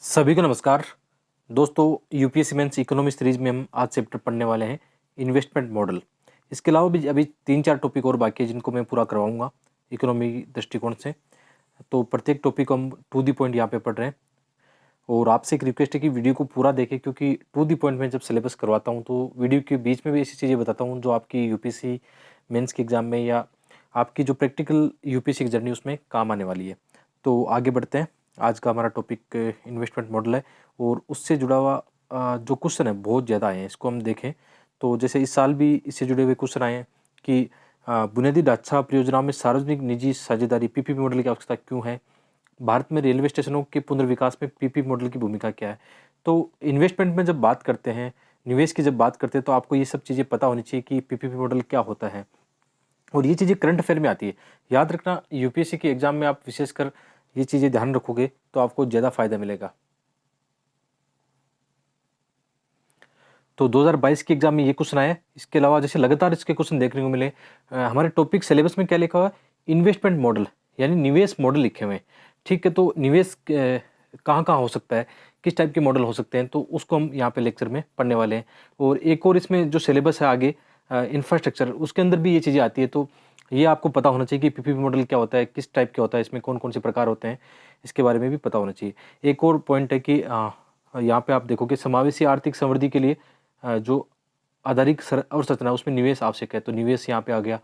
सभी को नमस्कार दोस्तों। यूपीएससी मेंस इकोनॉमी सीरीज में हम आज चैप्टर पढ़ने वाले हैं इन्वेस्टमेंट मॉडल। इसके अलावा भी अभी 3-4 टॉपिक और बाकी है जिनको मैं पूरा करवाऊंगा इकोनॉमी दृष्टिकोण से। तो प्रत्येक टॉपिक को हम टू दी पॉइंट यहाँ पे पढ़ रहे हैं और आपसे एक रिक्वेस्ट है कि वीडियो को पूरा देखें, क्योंकि टू दी पॉइंट में जब सिलेबस करवाता हूँ तो वीडियो के बीच में भी ऐसी चीज़ें बताता हूँ जो आपकी यूपीएससी मेंस के एग्ज़ाम में या आपकी जो प्रैक्टिकल यूपीएससी की जर्नी उसमें काम आने वाली है। तो आगे बढ़ते हैं। आज का हमारा टॉपिक इन्वेस्टमेंट मॉडल है और उससे जुड़ा हुआ जो क्वेश्चन है बहुत ज़्यादा आए हैं। इसको हम देखें तो जैसे इस साल भी इससे जुड़े हुए क्वेश्चन आए हैं कि बुनियादी ढांचा परियोजनाओं में सार्वजनिक निजी साझेदारी पीपीपी मॉडल की आवश्यकता क्यों है, भारत में रेलवे स्टेशनों के पुनर्विकास में पीपीपी मॉडल की भूमिका क्या है। तो इन्वेस्टमेंट में जब बात करते हैं, निवेश की जब बात करते हैं, तो आपको ये सब चीज़ें पता होनी चाहिए कि पीपीपी मॉडल क्या होता है और ये चीज़ें करंट अफेयर में आती है। याद रखना, यूपीएससी के एग्जाम में आप विशेषकर ये चीज़ें ध्यान रखोगे तो आपको ज़्यादा फायदा मिलेगा। तो 2022 के एग्जाम में ये क्वेश्चन आया। इसके अलावा जैसे लगातार इसके क्वेश्चन देखने को मिले। हमारे टॉपिक सिलेबस में क्या लिखा हुआ है, इन्वेस्टमेंट मॉडल यानी निवेश मॉडल लिखे हुए हैं। ठीक है, तो निवेश कहाँ कहाँ हो सकता है, किस टाइप के मॉडल हो सकते हैं, तो उसको हम यहाँ पे लेक्चर में पढ़ने वाले हैं। और एक और इसमें जो सिलेबस है आगे इंफ्रास्ट्रक्चर, उसके अंदर भी ये चीज़ें आती है। तो ये आपको पता होना चाहिए कि पीपीपी मॉडल क्या होता है, किस टाइप का होता है, इसमें कौन कौन से प्रकार होते हैं, इसके बारे में भी पता होना चाहिए। एक और पॉइंट है कि यहाँ पे आप देखोगे समावेशी आर्थिक समृद्धि के लिए जो आधारिक अवसंरचना उसमें निवेश आवश्यक है, तो निवेश यहाँ पे आ गया।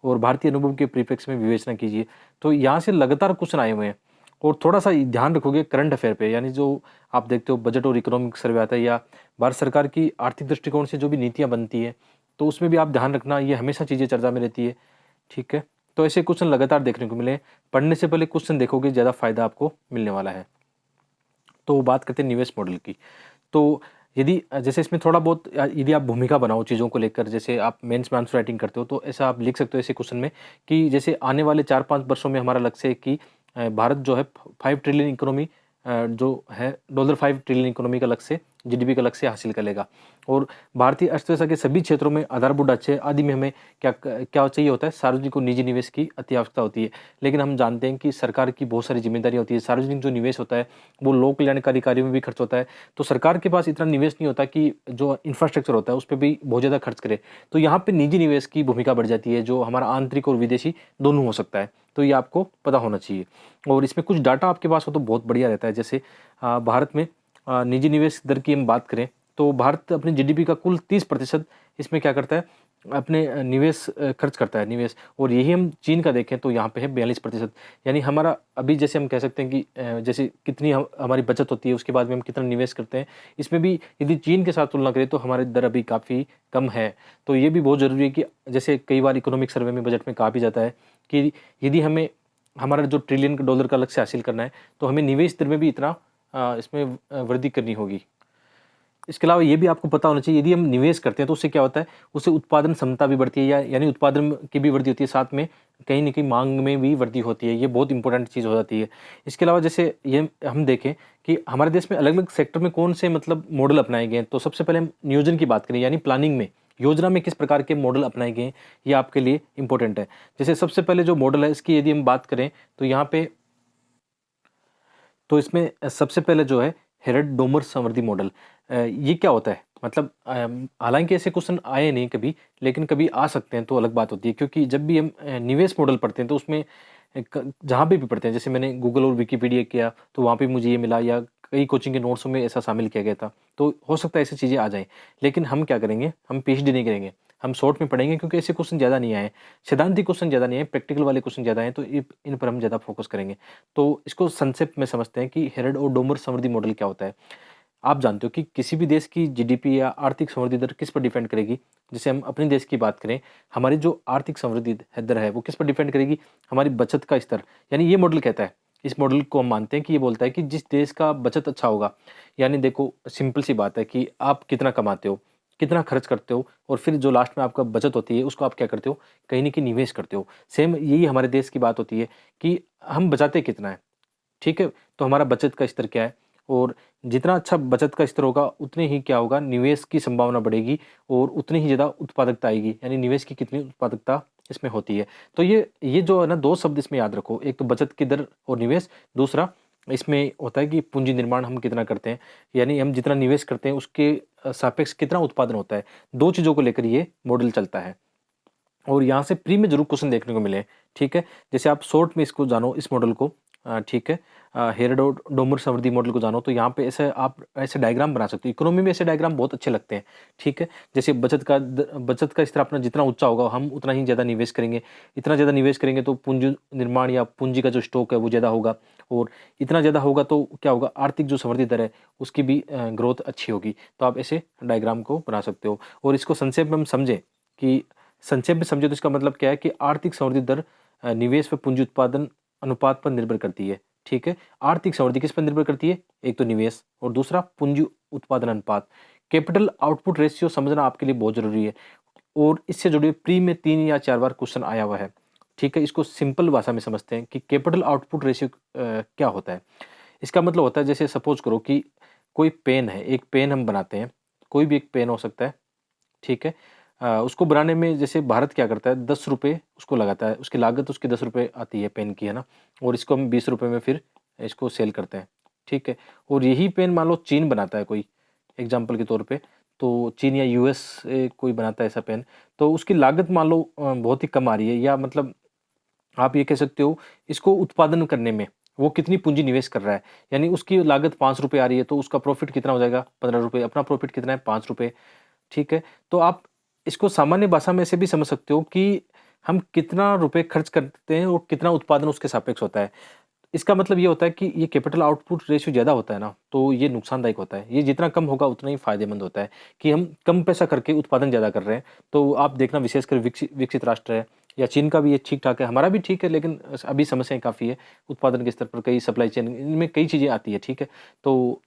और भारतीय अनुभव के परिप्रेक्ष्य में विवेचना कीजिए। तो यहाँ से लगातार क्वेश्चन आए हुए हैं और थोड़ा सा ध्यान रखोगे करंट अफेयर पे, यानी जो आप देखते हो बजट और इकोनॉमिक सर्वे आता है या भारत सरकार की आर्थिक दृष्टिकोण से जो भी नीतियाँ बनती है, तो उसमें भी आप ध्यान रखना, ये हमेशा चीज़ें चर्चा में रहती है। ठीक है, तो ऐसे क्वेश्चन लगातार देखने को मिले। पढ़ने से पहले क्वेश्चन देखोगे, ज़्यादा फायदा आपको मिलने वाला है। तो बात करते हैं निवेश मॉडल की। तो यदि जैसे इसमें थोड़ा बहुत यदि आप भूमिका बनाओ चीज़ों को लेकर, जैसे आप मेंस में आंसर राइटिंग करते हो, तो ऐसा आप लिख सकते हो ऐसे क्वेश्चन में कि जैसे आने वाले 4-5 वर्षों में हमारा लक्ष्य है कि भारत जो है 5 ट्रिलियन इकोनॉमी जो है डॉलर 5 ट्रिलियन इकोनॉमी का लक्ष्य, जीडीपी का लक्ष्य हासिल कर लेगा। और भारतीय अर्थव्यवस्था के सभी क्षेत्रों में आधारभूत ढांचे आदि में हमें क्या चाहिए होता है, सार्वजनिक और निजी निवेश की अति आवश्यकता होती है। लेकिन हम जानते हैं कि सरकार की बहुत सारी जिम्मेदारी होती है। सार्वजनिक जो निवेश होता है वो लोक कल्याणकारी कार्यों में भी खर्च होता है, तो सरकार के पास इतना निवेश नहीं होता कि जो इंफ्रास्ट्रक्चर होता है उस पर भी बहुत ज़्यादा खर्च करे। तो यहाँ पे निजी निवेश की भूमिका बढ़ जाती है, जो हमारा आंतरिक और विदेशी दोनों हो सकता है। तो ये आपको पता होना चाहिए और इसमें कुछ डाटा आपके पास हो तो बहुत बढ़िया रहता है। जैसे भारत में निजी निवेश दर की हम बात करें तो भारत अपने जीडीपी का कुल 30% इसमें क्या करता है, अपने निवेश खर्च करता है निवेश। और यही हम चीन का देखें तो यहाँ पे है 42%। यानी हमारा अभी जैसे हम कह सकते हैं कि जैसे कितनी हमारी बचत होती है उसके बाद में हम कितना निवेश करते हैं, इसमें भी यदि चीन के साथ तुलना करें तो हमारी दर अभी काफ़ी कम है। तो ये भी बहुत ज़रूरी है कि जैसे कई बार इकोनॉमिक सर्वे में बजट में कहा भी जाता है कि यदि हमें हमारा जो ट्रिलियन डॉलर का लक्ष्य हासिल करना है तो हमें निवेश दर में भी इतना इसमें वृद्धि करनी होगी। इसके अलावा ये भी आपको पता होना चाहिए, यदि हम निवेश करते हैं तो उससे क्या होता है, उससे उत्पादन क्षमता भी बढ़ती है, यानी उत्पादन की भी वृद्धि होती है, साथ में कहीं न कहीं मांग में भी वृद्धि होती है। ये बहुत इंपॉर्टेंट चीज़ हो जाती है। इसके अलावा जैसे ये हम देखें कि हमारे देश में अलग-अलग सेक्टर में कौन से मतलब मॉडल अपनाए गए हैं, तो सबसे पहले हम नियोजन की बात करें, यानी प्लानिंग में, योजना में किस प्रकार के मॉडल अपनाए गए हैं, ये आपके लिए इंपॉर्टेंट है। जैसे सबसे पहले जो मॉडल है इसकी यदि हम बात करें तो यहाँ पे तो इसमें सबसे पहले जो है हेरल्ड डोमर समृद्धि मॉडल। ये क्या होता है, मतलब हालांकि ऐसे क्वेश्चन आए नहीं कभी, लेकिन कभी आ सकते हैं तो अलग बात होती है। क्योंकि जब भी हम निवेश मॉडल पढ़ते हैं तो उसमें जहाँ पे भी पढ़ते हैं, जैसे मैंने गूगल और विकिपीडिया किया तो वहाँ पे मुझे ये मिला, या कई कोचिंग के नोट्स में ऐसा शामिल किया गया था। तो हो सकता है ऐसी चीज़ें आ जाएं, लेकिन हम क्या करेंगे, हम पीएचडी नहीं करेंगे, हम शॉर्ट में पढ़ेंगे, क्योंकि ऐसे क्वेश्चन ज़्यादा नहीं आए, सैद्धांतिक क्वेश्चन ज़्यादा नहीं आए, प्रैक्टिकल वाले क्वेश्चन ज़्यादा हैं, तो इन पर हम ज़्यादा फोकस करेंगे। तो इसको संक्षेप में समझते हैं कि हेरल्ड और डोमर समृद्धि मॉडल क्या होता है। आप जानते हो कि किसी भी देश की जीडीपी या आर्थिक समृद्धि दर किस पर डिपेंड करेगी। जैसे हम अपने देश की बात करें, हमारी जो आर्थिक समृद्धि दर है वो किस पर डिपेंड करेगी, हमारी बचत का स्तर। यानी ये मॉडल कहता है, इस मॉडल को हम मानते हैं कि ये बोलता है कि जिस देश का बचत अच्छा होगा, यानी देखो सिंपल सी बात है कि आप कितना कमाते हो, कितना खर्च करते हो, और फिर जो लास्ट में आपका बचत होती है उसको आप क्या करते हो, कहीं न कहीं निवेश करते हो। सेम यही हमारे देश की बात होती है कि हम बचाते कितना है। ठीक है? तो हमारा बचत का स्तर क्या है, और जितना अच्छा बचत का स्तर होगा उतने ही क्या होगा, निवेश की संभावना बढ़ेगी और उतनी ही ज़्यादा उत्पादकता आएगी। यानी निवेश की कितनी उत्पादकता इसमें होती है। तो ये जो है ना 2 शब्द इसमें याद रखो, एक तो बचत की दर और निवेश, दूसरा इसमें होता है कि पूंजी निर्माण हम कितना करते हैं, यानी हम जितना निवेश करते हैं उसके सापेक्ष कितना उत्पादन होता है। 2 चीज़ों को लेकर ये मॉडल चलता है और यहाँ से प्री में ज़रूर क्वेश्चन देखने को मिले, ठीक है। जैसे आप शॉर्ट में इसको जानो इस मॉडल को, ठीक है, हेरोडो-डोमर समृद्धि मॉडल को जानो तो यहाँ पे ऐसे आप ऐसे डायग्राम बना सकते हो। इकोनॉमी में ऐसे डायग्राम बहुत अच्छे लगते हैं, ठीक है। जैसे बचत का स्तर अपना जितना ऊँचा होगा हम उतना ही ज़्यादा निवेश करेंगे, इतना ज़्यादा निवेश करेंगे तो पूंजी निर्माण या पूंजी का जो स्टॉक है वो ज़्यादा होगा और इतना ज़्यादा होगा तो क्या होगा, आर्थिक जो समृद्धि दर है उसकी भी ग्रोथ अच्छी होगी। तो आप ऐसे डायग्राम को बना सकते हो और इसको संक्षेप में हम समझें कि संक्षेप में समझे तो इसका मतलब क्या है कि आर्थिक समृद्धि दर निवेश व पूंजी उत्पादन अनुपात पर निर्भर करती है, ठीक है। आर्थिक समृद्धि किस पर निर्भर करती है, एक तो निवेश और दूसरा पूंजी उत्पादन अनुपात। कैपिटल आउटपुट रेशियो समझना आपके लिए बहुत जरूरी है और इससे जुड़े प्री में 3 या 4 बार क्वेश्चन आया हुआ है, ठीक है। इसको सिंपल भाषा में समझते हैं कि कैपिटल आउटपुट रेशियो क्या होता है। इसका मतलब होता है, जैसे सपोज करो कि कोई पेन है, एक पेन हम बनाते हैं, कोई भी एक पेन हो सकता है, ठीक है। उसको बनाने में जैसे भारत क्या करता है, 10 रुपये उसको लगाता है, उसकी लागत उसकी 10 रुपये आती है पेन की, है ना। और इसको हम 20 रुपये में फिर इसको सेल करते हैं, ठीक है। और यही पेन मान लो चीन बनाता है कोई, एग्जाम्पल के तौर पे, तो चीन या यूएस कोई बनाता है ऐसा पेन, तो उसकी लागत मान लो बहुत ही कम आ रही है, या मतलब आप ये कह सकते हो इसको उत्पादन करने में वो कितनी पूंजी निवेश कर रहा है, यानी उसकी लागत 5 रुपये आ रही है तो उसका प्रॉफिट कितना हो जाएगा, 15 रुपये। अपना प्रॉफिट कितना है, 5 रुपये, ठीक है। तो आप इसको सामान्य भाषा में से भी समझ सकते हो कि हम कितना रुपए खर्च करते हैं और कितना उत्पादन उसके सापेक्ष होता है। इसका मतलब ये होता है कि ये कैपिटल आउटपुट रेशियो ज़्यादा होता है ना, तो ये नुकसानदायक होता है। ये जितना कम होगा उतना ही फ़ायदेमंद होता है कि हम कम पैसा करके उत्पादन ज़्यादा कर रहे हैं। तो आप देखना विशेषकर विकसित राष्ट्र है या चीन का भी ये ठीक-ठाक है, हमारा भी ठीक है, लेकिन अभी समस्याएँ काफ़ी है। उत्पादन के स्तर पर कई सप्लाई चेन इनमें कई चीज़ें आती है, ठीक है। तो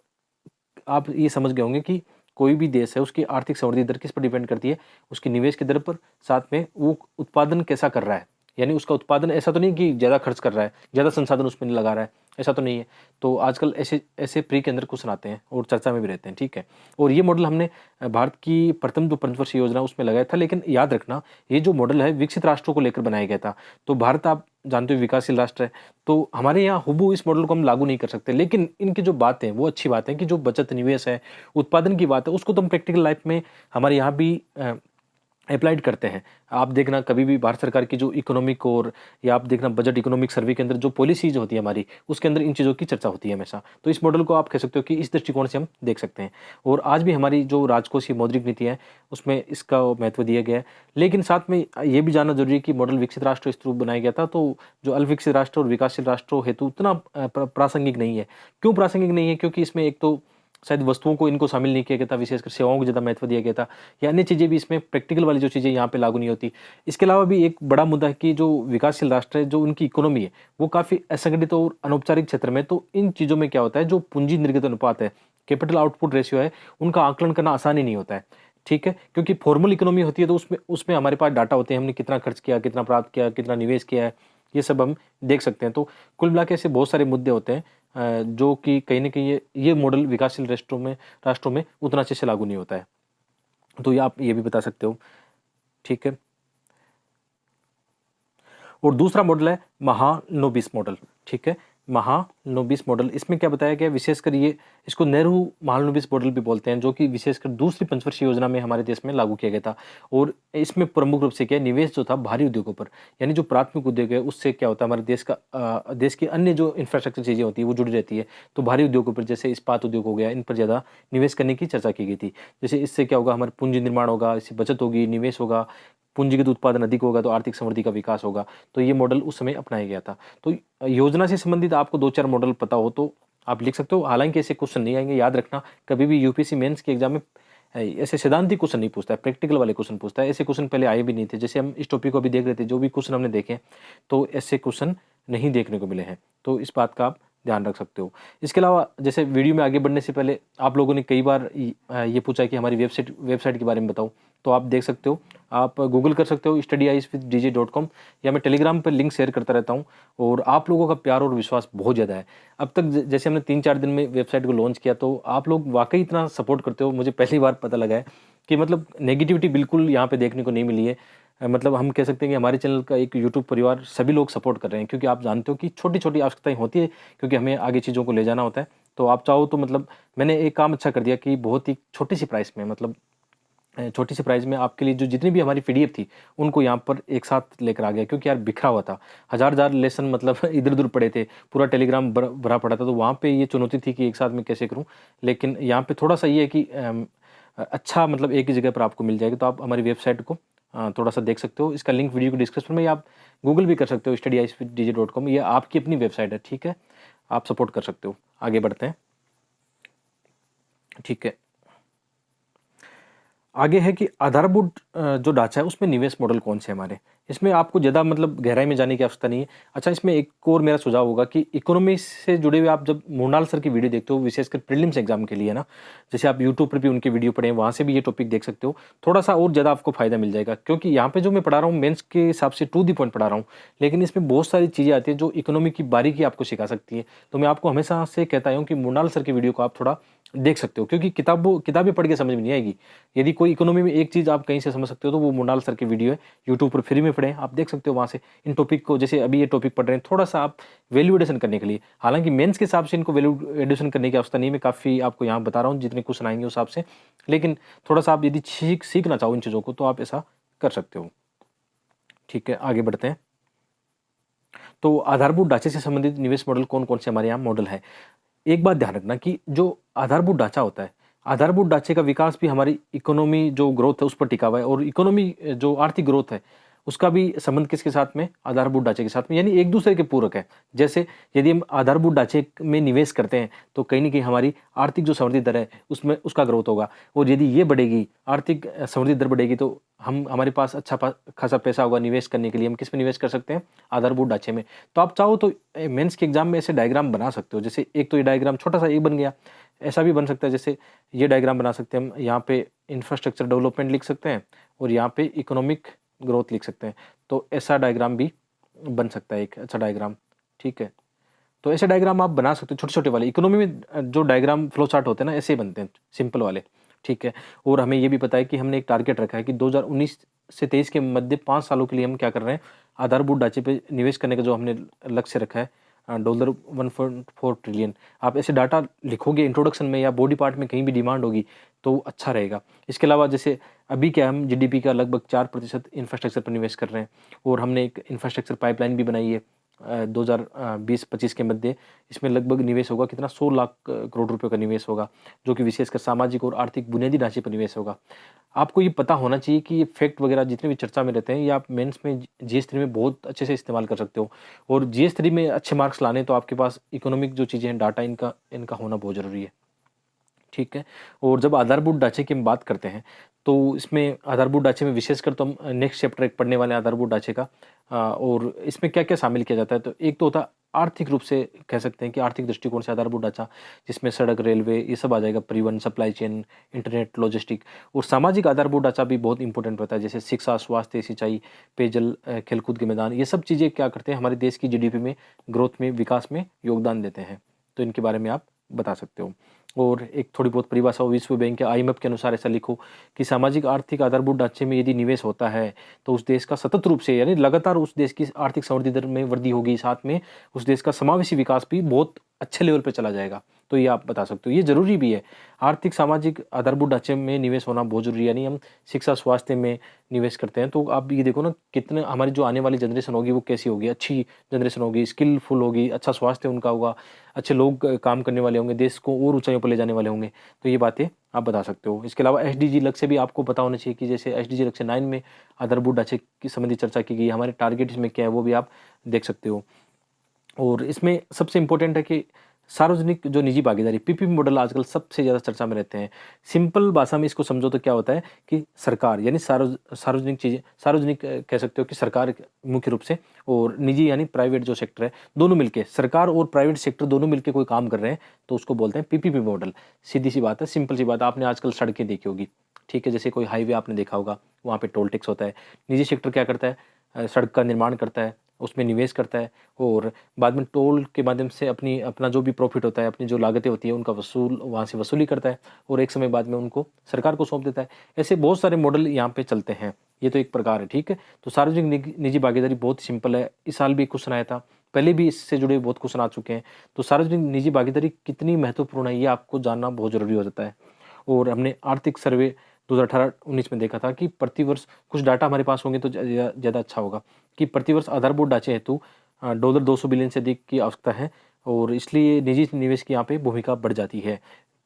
आप ये समझ गए होंगे कि कोई भी देश है उसकी आर्थिक समृद्धि दर किस पर डिपेंड करती है, उसकी निवेश की दर पर, साथ में वो उत्पादन कैसा कर रहा है। यानी उसका उत्पादन ऐसा तो नहीं कि ज़्यादा खर्च कर रहा है, ज़्यादा संसाधन उसमें लगा रहा है, ऐसा तो नहीं है। तो आजकल ऐसे ऐसे प्री के अंदर क्वेश्चन आते हैं और चर्चा में भी रहते हैं, ठीक है। और ये मॉडल हमने भारत की प्रथम जो पंचवर्षीय योजना उसमें लगाया था, लेकिन याद रखना ये जो मॉडल है विकसित राष्ट्रों को लेकर बनाया गया था। तो भारत आप जानते हो विकासशील राष्ट्र है, तो हमारे यहाँ हूबहू इस मॉडल को हम लागू नहीं कर सकते, लेकिन इनकी जो बातें वो अच्छी बात है कि जो बचत निवेश है, उत्पादन की बात है, उसको तो हम प्रैक्टिकल लाइफ में हमारे यहाँ भी अप्लाइड करते हैं। आप देखना कभी भी भारत सरकार की जो इकोनॉमिक और या आप देखना बजट इकोनॉमिक सर्वे के अंदर जो पॉलिसीज होती है हमारी, उसके अंदर इन चीज़ों की चर्चा होती है हमेशा। तो इस मॉडल को आप कह सकते हो कि इस दृष्टिकोण से हम देख सकते हैं और आज भी हमारी जो राजकोषीय मौद्रिक नीति है उसमें इसका महत्व दिया गया है। लेकिन साथ में ये भी जानना जरूरी है कि मॉडल विकसित राष्ट्र इस रूप बनाया गया था, तो जो अल्पविकसित राष्ट्र और विकासशील राष्ट्रों हेतु उतना प्रासंगिक नहीं है। क्यों प्रासंगिक नहीं है, क्योंकि इसमें एक तो शायद वस्तुओं को इनको शामिल नहीं किया गया था, विशेषकर सेवाओं को ज़्यादा महत्व दिया गया था, या अन्य चीज़ें भी इसमें प्रैक्टिकल वाली जो चीज़ें यहाँ पे लागू नहीं होती। इसके अलावा भी एक बड़ा मुद्दा है कि जो विकासशील राष्ट्र है, जो उनकी इकोनॉमी है, वो काफ़ी असंगठित और अनौपचारिक क्षेत्र में, तो इन चीज़ों में क्या होता है, जो पूंजी निर्गत अनुपात है, कैपिटल आउटपुट रेशियो है, उनका आकलन करना आसान ही नहीं होता है, ठीक है। क्योंकि फॉर्मल इकोनॉमी होती है तो उसमें उसमें हमारे पास डाटा होते हैं, हमने कितना खर्च किया, कितना प्राप्त किया, कितना निवेश किया है, ये सब हम देख सकते हैं। तो कुल मिला के ऐसे बहुत सारे मुद्दे होते हैं जो कि कहीं न कहीं ये मॉडल विकासशील राष्ट्रों में उतना अच्छे से लागू नहीं होता है। तो ये आप ये भी बता सकते हो, ठीक है। और दूसरा मॉडल है महालनोबिस मॉडल, ठीक है। महालनोबिस मॉडल, इसमें क्या बताया गया, विशेषकर ये इसको नेहरू महालनोबिस मॉडल भी बोलते हैं, जो कि विशेषकर दूसरी पंचवर्षीय योजना में हमारे देश में लागू किया गया था। और इसमें प्रमुख रूप से क्या निवेश जो था भारी उद्योगों पर, यानी जो प्राथमिक उद्योग है उससे क्या होता है, हमारे देश की अन्य जो इंफ्रास्ट्रक्चर चीज़ें होती है वो जुड़ी रहती है। तो भारी उद्योगों पर जैसे इस्पात उद्योग हो गया, इन पर ज़्यादा निवेश करने की चर्चा की गई थी। जैसे इससे क्या होगा, हमारे पूंजी निर्माण होगा, इससे बचत होगी, निवेश होगा, पूंजीगत उत्पादन अधिक होगा तो आर्थिक समृद्धि का विकास होगा। तो ये मॉडल उस समय अपनाया गया था। तो योजना से संबंधित आपको 2-4 मॉडल पता हो तो आप लिख सकते हो। हालाँकि ऐसे क्वेश्चन नहीं आएँगे, याद रखना कभी भी यूपीएससी मेंस के एग्जाम में ऐसे सैद्धांतिक क्वेश्चन नहीं पूछता है, प्रैक्टिकल वाले क्वेश्चन पूछता है। ऐसे क्वेश्चन पहले आए भी नहीं थे। जैसे हम इस टॉपिक को अभी देख रहे थे, जो भी क्वेश्चन हमने देखे, तो ऐसे क्वेश्चन नहीं देखने को मिले हैं। तो इस बात का आप ध्यान रख सकते हो। इसके अलावा जैसे वीडियो में आगे बढ़ने से पहले आप लोगों ने कई बार ये पूछा है कि हमारी वेबसाइट के बारे में बताओ, तो आप देख सकते हो, आप गूगल कर सकते हो studieswithdj.com, या मैं टेलीग्राम पर लिंक शेयर करता रहता हूँ। और आप लोगों का प्यार और विश्वास बहुत ज़्यादा है। अब तक जैसे हमने 3-4 दिन में वेबसाइट को लॉन्च किया, तो आप लोग वाकई इतना सपोर्ट करते हो, मुझे पहली बार पता लगा है कि मतलब नेगेटिविटी बिल्कुल यहाँ पे देखने को नहीं मिली है। मतलब हम कह सकते हैं कि हमारे चैनल का एक यूट्यूब परिवार सभी लोग सपोर्ट कर रहे हैं, क्योंकि आप जानते हो कि छोटी-छोटी आवश्यकताएँ होती है, क्योंकि हमें आगे चीज़ों को ले जाना होता है। तो आप चाहो तो मतलब मैंने एक काम अच्छा कर दिया कि बहुत ही छोटी-सी प्राइस में, मतलब छोटी सी प्राइस में आपके लिए जो जितनी भी हमारी पीडीएफ थी, उनको यहाँ पर एक साथ लेकर आ गया, क्योंकि यार बिखरा हुआ था। हज़ार-हज़ार लेसन मतलब इधर-उधर पड़े थे, पूरा टेलीग्राम भरा पड़ा था, तो वहाँ पे ये चुनौती थी कि एक साथ मैं कैसे करूँ? लेकिन यहाँ पे थोड़ा-सा ये है कि अच्छा मतलब एक ही जगह पर आपको मिल जाएगा, तो आप हमारी वेबसाइट को थोड़ा-सा देख सकते हो। इसका लिंक वीडियो के डिस्क्रिप्शन में, या आप गूगल भी कर सकते हो studyicpdj.com, ये आपकी अपनी वेबसाइट है, ठीक है? आप सपोर्ट कर सकते हो। आगे बढ़ते हैं, ठीक है। आगे है कि आधारभूत जो ढाँचा है उसमें निवेश मॉडल कौन से हैं हमारे? इसमें आपको ज़्यादा मतलब गहराई में जाने की आवश्यकता नहीं है। अच्छा, इसमें एक और मेरा सुझाव होगा कि इकोनॉमी से जुड़े हुए आप जब मृणाल सर की वीडियो देखते हो, विशेषकर प्रीलिम्स एग्ज़ाम के लिए ना, जैसे आप यूट्यूब पर भी उनकी वीडियो पढ़ें, वहाँ से भी ये टॉपिक देख सकते हो। थोड़ा-सा और ज़्यादा आपको फ़ायदा मिल जाएगा, क्योंकि यहाँ पे जो मैं पढ़ा रहा हूँ मेंस के हिसाब से टू द पॉइंट पढ़ा रहा हूँ, लेकिन इसमें बहुत सारी चीज़ें आती हैं जो इकोनॉमी की बारीकी आपको सिखा सकती है। तो मैं आपको हमेशा से कहता आया हूँ कि मृणाल सर की वीडियो को आप थोड़ा देख सकते हो, क्योंकि किताबें पढ़ के समझ में नहीं आएगी। यदि कोई इकोनॉमी में एक चीज़ आप कहीं से समझ सकते हो, तो वो मृणाल सर की वीडियो है, यूट्यूब पर फ्री में पढ़ें, आप देख सकते हो वहाँ से इन टॉपिक को। जैसे अभी ये टॉपिक पढ़ रहे हैं, थोड़ा-सा आप वैल्यू एडिशन करने के लिए, हालाँकि मेंस के हिसाब से इनको वैल्यू एडिशन करने की आवश्यकता नहीं है, मैं काफ़ी आपको यहाँ बता रहा हूँ जितने क्वेश्चन आएँगे उस हिसाब से। लेकिन थोड़ा-सा आप यदि सीखना चाहो इन चीज़ों को, तो आप ऐसा कर सकते हो। ठीक है, आगे बढ़ते हैं। तो आधारभूत ढाँचे से संबंधित निवेश मॉडल कौन-कौन से हमारे यहाँ मॉडल हैं? एक बात ध्यान रखना कि जो आधारभूत ढाँचा होता है, आधारभूत ढाँचे का विकास भी हमारी इकोनॉमी जो ग्रोथ है उस पर टिका हुआ है, और इकोनॉमी जो आर्थिक ग्रोथ है, उसका भी संबंध किसके साथ में? आधारभूत ढाँचे के साथ में, यानी एक-दूसरे के पूरक है। जैसे यदि हम आधारभूत ढाँचे में निवेश करते हैं, तो कहीं न कहीं हमारी आर्थिक जो समृद्धि दर है, उसमें उसका ग्रोथ होगा, और यदि ये बढ़ेगी, आर्थिक समृद्धि दर बढ़ेगी, तो हमारे पास अच्छा खासा पैसा होगा निवेश करने के लिए। हम किस में निवेश कर सकते हैं? आधारभूत ढाँचे में। तो आप चाहो तो मेंस के एग्जाम में ऐसे डायग्राम बना सकते हो। जैसे एक तो ये डायग्राम छोटा-सा एक बन गया, ऐसा भी बन सकता है, जैसे ये डायग्राम बना सकते हैं हम, यहाँ पे इंफ्रास्ट्रक्चर डेवलपमेंट लिख सकते हैं, और यहाँ पे इकोनॉमिक ग्रोथ लिख सकते हैं। तो ऐसा डायग्राम भी बन सकता है, एक अच्छा डायग्राम, ठीक है। तो ऐसे डायग्राम आप बना सकते हो छोटे-छोटे वाले। इकोनॉमी में जो डायग्राम फ्लो चार्ट होते हैं ना, ऐसे ही बनते हैं, सिंपल वाले, ठीक है। और हमें ये भी पता है कि हमने एक टारगेट रखा है कि 2019 से 23 के मध्य 5 सालों के लिए हम क्या कर रहे हैं, आधारभूत ढाँचे पे निवेश करने का जो हमने लक्ष्य रखा है, डॉलर 1.4 ट्रिलियन। आप ऐसे डाटा लिखोगे इंट्रोडक्शन में या बॉडी पार्ट में, कहीं भी डिमांड होगी तो अच्छा रहेगा। इसके अलावा जैसे अभी क्या है, हम जीडीपी का लगभग 4% इंफ्रास्ट्रक्चर पर निवेश कर रहे हैं, और हमने एक इंफ्रास्ट्रक्चर पाइपलाइन भी बनाई है 2020-25 के मध्य। इसमें लगभग निवेश होगा कितना, 100 लाख करोड़ रुपए का निवेश होगा, जो कि विशेषकर सामाजिक और आर्थिक बुनियादी ढांचे पर निवेश होगा। आपको ये पता होना चाहिए कि ये फैक्ट वगैरह जितने भी चर्चा में रहते हैं, ये आप मेंस में जीएस 3 में बहुत अच्छे से इस्तेमाल कर सकते हो, और जीएस 3 में अच्छे मार्क्स लाने तो आपके पास इकोनॉमिक जो चीज़ें हैं, डाटा इनका इनका होना बहुत ज़रूरी है। ठीक है। और जब आधारभूत ढाँचे की हम बात करते हैं, तो इसमें आधारभूत ढाँचे में विशेषकर तो हम नेक्स्ट चैप्टर एक पढ़ने वाले हैं आधारभूत ढाँचे का। और इसमें क्या-क्या शामिल किया जाता है, तो एक तो होता है आर्थिक रूप से, कह सकते हैं कि आर्थिक दृष्टिकोण से आधारभूत ढाँचा, जिसमें सड़क, रेलवे ये सब आ जाएगा, परिवहन, सप्लाई चेन, इंटरनेट, लॉजिस्टिक। और सामाजिक आधारभूत ढाँचा भी बहुत इंपॉर्टेंट होता है, जैसे शिक्षा, स्वास्थ्य, सिंचाई, पेयजल, खेलकूद के मैदान, ये सब चीज़ें क्या करते हैं, हमारे देश की जीडीपी में, ग्रोथ में, विकास में योगदान देते हैं। तो इनके बारे में आप बता सकते हो। और एक थोड़ी बहुत परिभाषा हो, विश्व बैंक या आईएमएफ के अनुसार ऐसा लिखो कि सामाजिक आर्थिक आधारभूत ढांचे में यदि निवेश होता है, तो उस देश का सतत रूप से, यानी लगातार उस देश की आर्थिक समृद्धि दर में वृद्धि होगी, साथ में उस देश का समावेशी विकास भी बहुत अच्छे लेवल पे चला जाएगा। तो ये आप बता सकते हो, ये ज़रूरी भी है। आर्थिक सामाजिक आधारभूत ढांचे में निवेश होना बहुत ज़रूरी है, यानी हम शिक्षा, स्वास्थ्य में निवेश करते हैं, तो आप ये देखो ना, कितने हमारी जो आने वाली जनरेशन होगी वो कैसी होगी, अच्छी जनरेशन होगी, स्किलफुल होगी, अच्छा स्वास्थ्य उनका होगा, अच्छे लोग काम करने वाले होंगे, देश को और ऊँचाइयों पर ले जाने वाले होंगे। तो ये बातें आप बता सकते हो। इसके अलावा एसडीजी लक्ष्य भी आपको पता होना चाहिए, कि जैसे एसडीजी लक्ष्य 9 में आधारभूत ढांचे की संबंधी चर्चा की गई है, हमारे टारगेट इसमें क्या है वो भी आप देख सकते हो। और इसमें सबसे इम्पोर्टेंट है कि सार्वजनिक जो निजी भागीदारी, पीपीपी मॉडल आजकल सबसे ज़्यादा चर्चा में रहते हैं। सिंपल भाषा में इसको समझो तो क्या होता है कि सरकार, यानी सार्वजनिक चीज़ें, सार्वजनिक कह सकते हो कि सरकार मुख्य रूप से, और निजी यानी प्राइवेट जो सेक्टर है, दोनों मिलके, सरकार और प्राइवेट सेक्टर दोनों मिलके कोई काम कर रहे हैं, तो उसको बोलते हैं पीपीपी मॉडल। सीधी सी बात है, सिंपल सी बात है, आपने आजकल सड़कें देखी होगी, ठीक है, जैसे कोई हाईवे आपने देखा होगा, वहाँ पे टोल टैक्स होता है। निजी सेक्टर क्या करता है, सड़क का निर्माण करता है, उसमें निवेश करता है, और बाद में टोल के माध्यम से अपना जो भी प्रॉफिट होता है, अपनी जो लागतें होती है, उनका वहाँ से वसूली करता है, और एक समय बाद में उनको सरकार को सौंप देता है। ऐसे बहुत सारे मॉडल यहाँ पे चलते हैं। ये तो एक प्रकार है, ठीक है। तो सार्वजनिक निजी भागीदारी बहुत सिंपल है, इस साल भी क्वेश्चन आया था, पहले भी इससे जुड़े बहुत क्वेश्चन आ चुके हैं। तो सार्वजनिक निजी भागीदारी कितनी महत्वपूर्ण है, ये आपको जानना बहुत ज़रूरी हो जाता है। और हमने आर्थिक सर्वे 2018-19 में देखा था कि प्रतिवर्ष कुछ डाटा हमारे पास होंगे तो ज़्यादा अच्छा होगा, कि प्रतिवर्ष आधारभूत ढांचे हेतु डॉलर 200 बिलियन से अधिक की आवश्यकता है, और इसलिए निजी निवेश की यहाँ पे भूमिका बढ़ जाती है।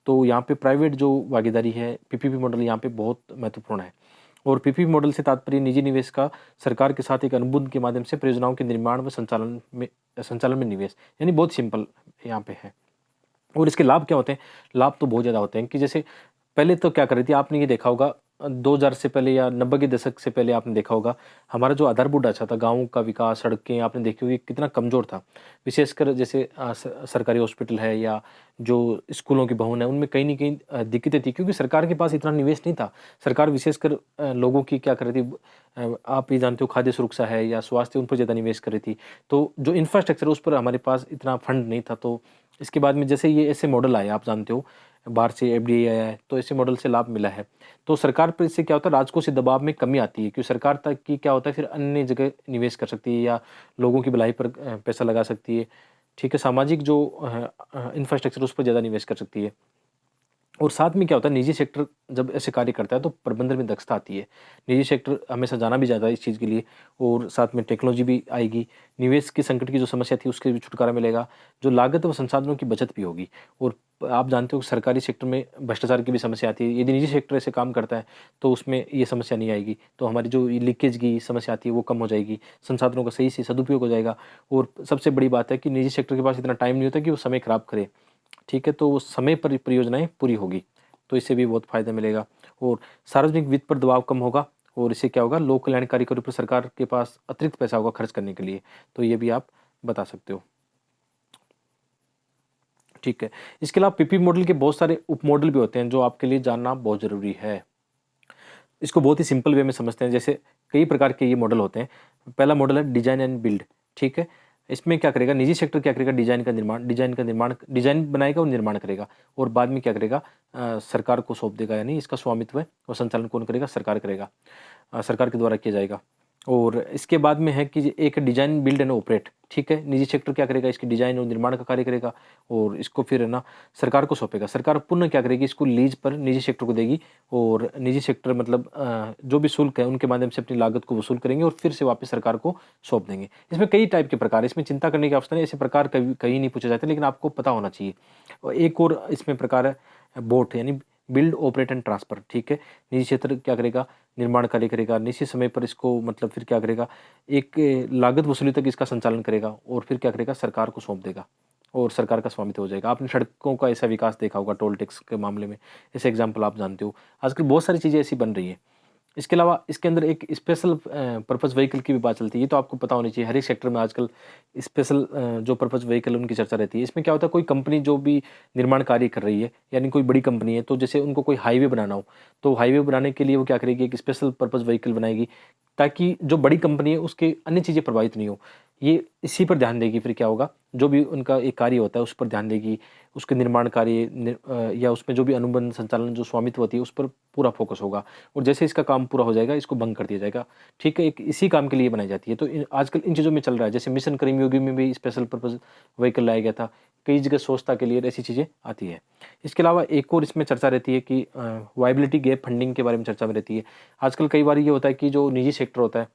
तो यहाँ पे प्राइवेट जो भागीदारी है, पीपीपी मॉडल यहाँ पे बहुत महत्वपूर्ण है। और पीपीपी मॉडल से तात्पर्य निजी निवेश का सरकार के साथ एक अनुबंध के माध्यम से परियोजनाओं के निर्माण व संचालन में निवेश, यानी बहुत सिंपल यहाँ पे है। और इसके लाभ क्या होते हैं? लाभ तो बहुत ज़्यादा होते हैं, कि जैसे पहले तो क्या कर रही थी, आपने ये देखा होगा 2000 से पहले या 90 के दशक से पहले आपने देखा होगा, हमारा जो आधारभूत ढांचा था, गाँव का विकास, सड़कें आपने देखी होगी कितना कमज़ोर था। विशेषकर जैसे सरकारी हॉस्पिटल है या जो स्कूलों के भवन है, उनमें कहीं न कहीं दिक्कतें थी, क्योंकि सरकार के पास इतना निवेश नहीं था। सरकार विशेषकर लोगों की क्या कर रही थी, आप ये जानते हो, खाद्य सुरक्षा है या स्वास्थ्य, उन पर ज़्यादा निवेश कर रही थी। तो जो इंफ्रास्ट्रक्चर है उस पर हमारे पास इतना फंड नहीं था। तो इसके बाद में जैसे ये ऐसे मॉडल आए, आप जानते हो, बाहर से एफडीआई आया है, तो ऐसे मॉडल से लाभ मिला है। तो सरकार पर इससे क्या होता है, राजकोषीय दबाव में कमी आती है, क्योंकि सरकार तक की क्या होता है, फिर अन्य जगह निवेश कर सकती है या लोगों की भलाई पर पैसा लगा सकती है, ठीक है। सामाजिक जो इंफ्रास्ट्रक्चर उस पर ज़्यादा निवेश कर सकती है। और साथ में क्या होता है, निजी सेक्टर जब ऐसे कार्य करता है तो प्रबंधन में दक्षता आती है। निजी सेक्टर हमेशा जाना भी जाता है इस चीज़ के लिए, और साथ में टेक्नोलॉजी भी आएगी। निवेश के संकट की जो समस्या थी उसके भी छुटकारा मिलेगा, जो लागत व संसाधनों की बचत भी होगी। और आप जानते हो कि सरकारी सेक्टर में भ्रष्टाचार की भी समस्या आती है। यदि निजी सेक्टर ऐसे काम करता है तो उसमें ये समस्या नहीं आएगी। तो हमारी जो लीकेज की समस्या आती है वो कम हो जाएगी, संसाधनों का सही से सदुपयोग हो जाएगा। और सबसे बड़ी बात है कि निजी सेक्टर के पास इतना टाइम नहीं होता कि वो समय खराब करे, ठीक है। तो वो समय पर परियोजनाएँ पूरी होगी, तो इससे भी बहुत फ़ायदा मिलेगा। और सार्वजनिक वित्त पर दबाव कम होगा, और इससे क्या होगा, लोक कल्याणकारी कार्यों पर सरकार के पास अतिरिक्त पैसा होगा खर्च करने के लिए। तो ये भी आप बता सकते हो, ठीक है। इसके अलावा पीपी मॉडल के बहुत सारे उप मॉडल भी होते हैं जो आपके लिए जानना बहुत ज़रूरी है। इसको बहुत ही सिंपल वे में समझते हैं। जैसे कई प्रकार के ये मॉडल होते हैं। पहला मॉडल है डिजाइन एंड बिल्ड, ठीक है। इसमें क्या करेगा, निजी सेक्टर क्या करेगा, डिजाइन बनाएगा और निर्माण करेगा, और बाद में क्या करेगा, सरकार को सौंप देगा, यानी इसका स्वामित्व और संचालन कौन करेगा, सरकार करेगा, सरकार के द्वारा किया जाएगा। और इसके बाद में है कि एक डिजाइन बिल्ड एंड ऑपरेट, ठीक है। निजी सेक्टर क्या करेगा, इसकी डिजाइन और निर्माण का कार्य करेगा, और इसको फिर है ना सरकार को सौंपेगा। सरकार पुनः क्या करेगी, इसको लीज पर निजी सेक्टर को देगी, और निजी सेक्टर मतलब जो भी शुल्क है उनके माध्यम से अपनी लागत को वसूल करेंगे और फिर से वापस सरकार को सौंप देंगे। इसमें कई टाइप के प्रकार है, इसमें चिंता करने की आवश्यकता नहीं, ऐसे प्रकार कहीं नहीं पूछे जाते, लेकिन आपको पता होना चाहिए। और एक और इसमें प्रकार है बोट, यानी बिल्ड ऑपरेट एंड ट्रांसफर, ठीक है। निजी क्षेत्र क्या करेगा, निर्माण कार्य करेगा, निश्चित समय पर इसको मतलब फिर क्या करेगा, एक लागत वसूली तक इसका संचालन करेगा, और फिर क्या करेगा, सरकार को सौंप देगा, और सरकार का स्वामित्व हो जाएगा। आपने सड़कों का ऐसा विकास देखा होगा, टोल टैक्स के मामले में, ऐसे एग्जाम्पल आप जानते हो। आजकल बहुत सारी चीज़ें ऐसी बन रही हैं। इसके अलावा इसके अंदर एक स्पेशल पर्पज़ व्हीकल की भी बात चलती है, ये तो आपको पता होनी चाहिए। हर एक सेक्टर में आजकल स्पेशल जो पर्पज़ व्हीकल उनकी चर्चा रहती है। इसमें क्या होता है, कोई कंपनी जो भी निर्माण कार्य कर रही है, यानी कोई बड़ी कंपनी है, तो जैसे उनको कोई हाईवे बनाना हो, तो हाईवे बनाने के लिए वो क्या करेगी, एक स्पेशल पर्पज़ व्हीकल बनाएगी, ताकि जो बड़ी कंपनी है उसके अन्य चीज़ें प्रभावित नहीं हो। ये इसी पर ध्यान देगी, फिर क्या होगा, जो भी उनका एक कार्य होता है उस पर ध्यान देगी, उसके निर्माण कार्य या उसमें जो भी अनुबंध संचालन जो स्वामित्व होती है उस पर पूरा फोकस होगा। और जैसे इसका काम पूरा हो जाएगा इसको भंग कर दिया जाएगा, ठीक है। एक इसी काम के लिए बनाई जाती है। तो आजकल इन चीज़ों में चल रहा है, जैसे मिशन कर्मयोगी में भी स्पेशल पर्पज़ व्हीकल लाया गया था, कई जगह स्वच्छता के लिए ऐसी चीज़ें आती है। इसके अलावा एक और इसमें चर्चा रहती है कि वायबिलिटी गैप फंडिंग के बारे में चर्चा में रहती है। आजकल कई बार ये होता है कि जो निजी सेक्टर होता है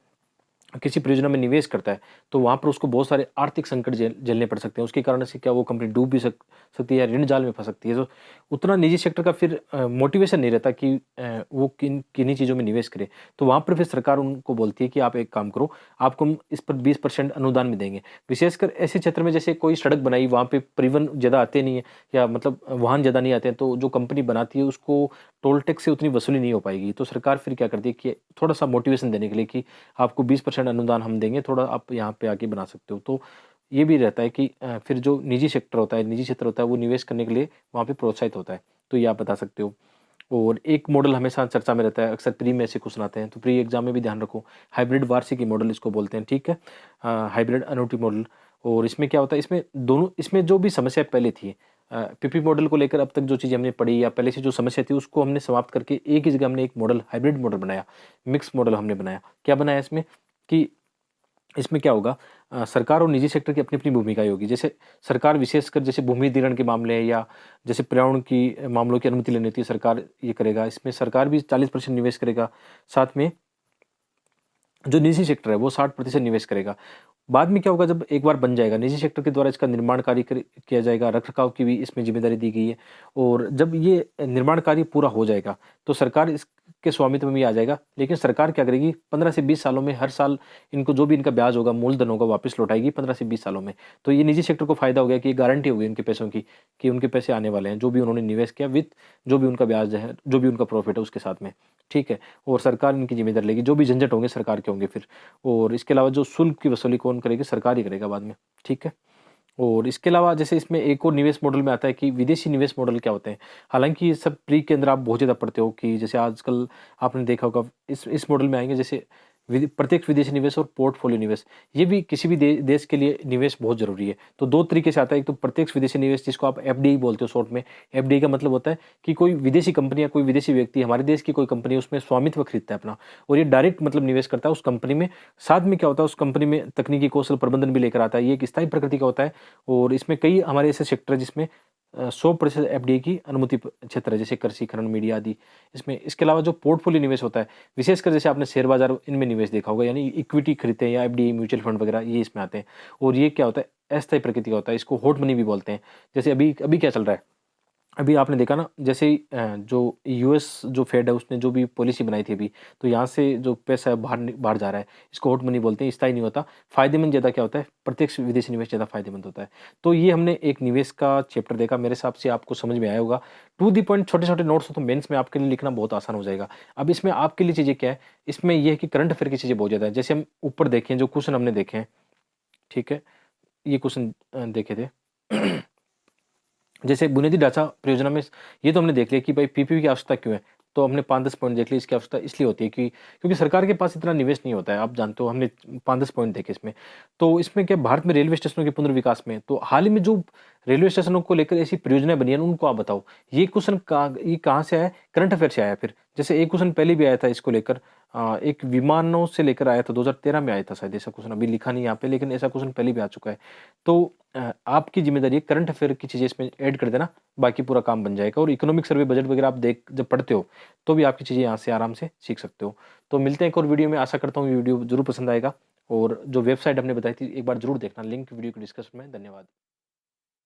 किसी परियोजना में निवेश करता है, तो वहाँ पर उसको बहुत सारे आर्थिक संकट झेलने पड़ सकते हैं। उसके कारण से क्या वो कंपनी डूब भी सकती है या ऋण जाल में फँस सकती है। तो उतना निजी सेक्टर का फिर मोटिवेशन नहीं रहता कि वो किन्हीं चीज़ों में निवेश करे। तो वहाँ पर फिर सरकार उनको बोलती है कि आप एक काम करो, आपको हम इस पर 20% अनुदान में देंगे। विशेषकर ऐसे क्षेत्र में जैसे कोई सड़क बनाई, वहाँ पे परिवहन ज़्यादा आते नहीं है या मतलब वाहन ज़्यादा नहीं आते हैं, तो जो कंपनी बनाती है उसको टोल टैक्स से उतनी वसूली नहीं हो पाएगी। तो सरकार फिर क्या करती है कि थोड़ा-सा मोटिवेशन देने के लिए कि आपको 20% अनुदान हम देंगे, थोड़ा आप यहाँ पे आके बना सकते हो। तो ये भी रहता है कि फिर जो निजी सेक्टर होता है, निजी क्षेत्र होता है, वो निवेश करने के लिए वहाँ पे प्रोत्साहित होता है। तो ये आप बता सकते हो। और एक मॉडल हमेशा चर्चा में रहता है, अक्सर प्री में ऐसे क्वेश्चन आते हैं, तो प्री एग्जाम में भी ध्यान रखो। हाइब्रिड वार्षिकी मॉडल इसको बोलते हैं, ठीक है। Hybrid annuity model. और इसमें क्या होता है, इसमें जो भी समस्या पहले थी, पीपी मॉडल को लेकर अब तक जो चीज़ें हमने पढ़ी या पहले से जो समस्या थी उसको हमने समाप्त करके एक ही जगह हमने एक मॉडल, हाइब्रिड मॉडल बनाया, मिक्स मॉडल हमने बनाया। क्या बनाया इसमें कि इसमें क्या होगा, सरकार और निजी सेक्टर की अपनी-अपनी भूमिकाएँ होगी। जैसे सरकार विशेषकर जैसे भूमि अधिग्रहण के मामले या जैसे पर्यावरण की मामलों की अनुमति लेनी होती है, सरकार ये करेगा। इसमें सरकार भी 40% निवेश करेगा। साथ में जो निजी सेक्टर है वो 60% निवेश करेगा। बाद में क्या होगा, जब एक बार बन जाएगा, निजी सेक्टर के द्वारा इसका निर्माण कार्य किया जाएगा, रख-रखाव की भी इसमें ज़िम्मेदारी दी गई है और जब ये निर्माण कार्य पूरा हो जाएगा, तो सरकार इसके स्वामित्व में भी आ जाएगा। लेकिन सरकार क्या करेगी, 15 से 20 सालों में हर साल इनको जो भी इनका ब्याज होगा, मूलधन होगा, वापस लौटाएगी 15 से 20 सालों में। तो ये निजी सेक्टर को फ़ायदा हो गया कि ये गारंटी हो गई उनके पैसों की, कि उनके पैसे आने वाले हैं, जो भी उन्होंने निवेश किया विथ जो भी उनका ब्याज है, जो भी उनका प्रॉफ़िट है उसके साथ में, ठीक है? और सरकार इनकी ज़िम्मेदारी लेगी, जो भी झंझट होंगे सरकार के होंगे फिर। और इसके अलावा जो शुल्क की वसूली कौन करेगी? सरकार ही करेगा बाद में, ठीक है? और इसके अलावा जैसे इसमें एक और निवेश मॉडल में आता है कि विदेशी निवेश मॉडल क्या होते हैं? हालाँकि ये सब प्री के अंदर आप बहुत ज़्यादा पढ़ते हो कि जैसे आजकल आपने देखा होगा इस मॉडल में आएँगे जैसे प्रत्यक्ष विदेशी निवेश और पोर्टफोलियो निवेश। ये भी किसी भी देश के लिए निवेश बहुत ज़रूरी है। तो 2 तरीके से आता है, एक तो प्रत्यक्ष विदेशी निवेश जिसको आप एफडीआई बोलते हो शॉर्ट में। एफडीआई का मतलब होता है कि कोई विदेशी कंपनी या कोई विदेशी व्यक्ति हमारे देश की कोई कंपनी है उसमें स्वामित्व खरीदता है अपना और ये डायरेक्ट मतलब निवेश करता है उस कंपनी में। साथ में क्या होता है, उस कंपनी में तकनीकी कौशल प्रबंधन भी लेकर आता है। ये एक स्थायी प्रकृति का होता है और इसमें कई हमारे ऐसे सेक्टर है जिसमें 100% एफडीआई की अनुमति क्षेत्र है, जैसे कृषि, खनन, मीडिया आदि। इसमें इसके अलावा जो पोर्टफोलियो निवेश होता है, विशेषकर जैसे आपने शेयर बाज़ार इनमें निवेश देखा होगा, यानी इक्विटी खरीदते हैं या एफडीआई, म्यूचुअल फंड वगैरह ये इसमें आते हैं। और ये क्या होता है, अस्थायी प्रकृति का होता है, इसको हॉट मनी भी बोलते हैं। जैसे अभी अभी क्या चल रहा है, अभी आपने देखा ना, जैसे ही जो यूएस जो फेड है उसने जो भी पॉलिसी बनाई थी अभी, तो यहाँ से जो पैसा है बाहर जा रहा है, इसको हॉट मनी बोलते हैं, स्थायी नहीं होता। फ़ायदेमंद ज़्यादा क्या होता है, प्रत्यक्ष विदेशी निवेश ज़्यादा फ़ायदेमंद होता है। तो ये हमने एक निवेश का चैप्टर देखा, मेरे हिसाब से आपको समझ में आया होगा। टू द पॉइंट छोटे-छोटे नोट्स हो तो मेंस में आपके लिए लिखना बहुत आसान हो जाएगा। अब इसमें आपके लिए चीज़ें क्या है, इसमें ये है कि करंट अफ़ेयर की चीज़ें बहुत ज़्यादा है। जैसे हम ऊपर देखें जो क्वेश्चन हमने देखे हैं, ठीक है? ये क्वेश्चन देखे थे। जैसे बुनियादी ढाँचा परियोजना में ये तो हमने देख लिया कि भाई पीपीपी की आवश्यकता क्यों है? तो हमने 5-10 पॉइंट देख लिए, इसकी आवश्यकता इसलिए होती है कि क्योंकि सरकार के पास इतना निवेश नहीं होता है, आप जानते हो, हमने 5-10 पॉइंट देखे इसमें। तो इसमें क्या, भारत में रेलवे स्टेशनों के पुनर्विकास में, तो हाल ही में जो रेलवे स्टेशनों को लेकर ऐसी परियोजनाएँ बनी हैं ना, उनको आप बताओ। ये क्वेश्चन कहाँ से आया है? करंट अफेयर से आया है फिर। जैसे एक क्वेश्चन पहले भी आया था इसको लेकर, एक विमानों से लेकर आया था, 2013 में आया था शायद ऐसा क्वेश्चन, अभी लिखा नहीं यहाँ पे, लेकिन ऐसा क्वेश्चन पहले भी आ चुका है। तो आपकी ज़िम्मेदारी है करंट अफेयर की चीज़ें इसमें ऐड कर देना, बाकी पूरा काम बन जाएगा। और इकोनॉमिक सर्वे, बजट वगैरह आप जब पढ़ते हो, तो भी आपकी चीज़ें यहाँ से आराम से सीख सकते हो। तो मिलते हैं एक और वीडियो में, आशा करता हूँ ये वीडियो ज़रूर पसंद आएगा और जो वेबसाइट हमने बताई थी एक बार ज़रूर देखना, लिंक वीडियो के डिस्क्रिप्शन में। धन्यवाद।